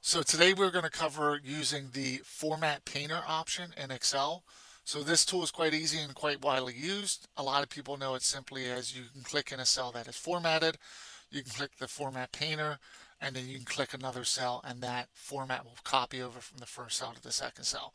So today we're going to cover using the Format Painter option in Excel. So this tool is quite easy and quite widely used. A lot of people know it simply as you can click in a cell that is formatted, you can click the Format Painter, and then you can click another cell and that format will copy over from the first cell to the second cell.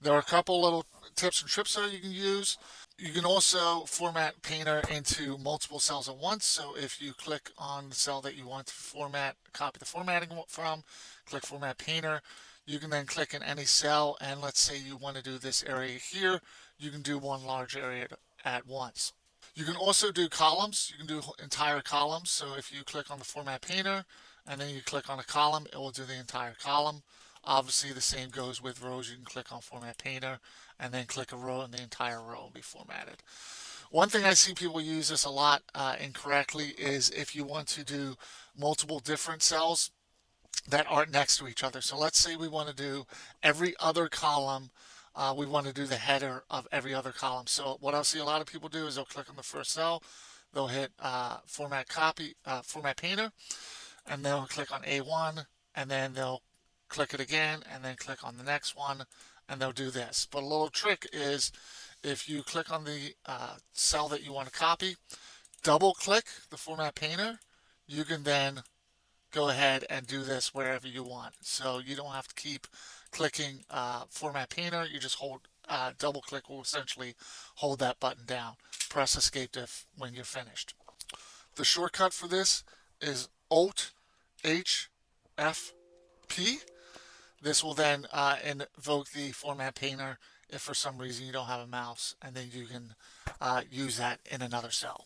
There are a couple little tips and tricks that you can use. You can also format Painter into multiple cells at once. So if you click on the cell that you want to format, copy the formatting from, click Format Painter. You can then click in any cell, and let's say you want to do this area here, you can do one large area at once. You can also do columns. You can do entire columns. So if you click on the Format Painter and then you click on a column, it will do the entire column. Obviously, the same goes with rows. You can click on Format Painter and then click a row, and the entire row will be formatted. One thing I see people use this a lot incorrectly is if you want to do multiple different cells that aren't next to each other. So let's say we want to do every other column. We want to do the header of every other column. So what I'll see a lot of people do is they'll click on the first cell, they'll hit Format Painter, and they'll click on A1, and then they'll click it again, and then click on the next one, and they'll do this. But a little trick is if you click on the cell that you want to copy, double click the Format Painter, you can then go ahead and do this wherever you want. So you don't have to keep clicking Format Painter. You just hold double click will essentially hold that button down. Press Escape when you're finished. The shortcut for this is Alt H F P. This will then invoke the Format Painter if for some reason you don't have a mouse, and then you can use that in another cell.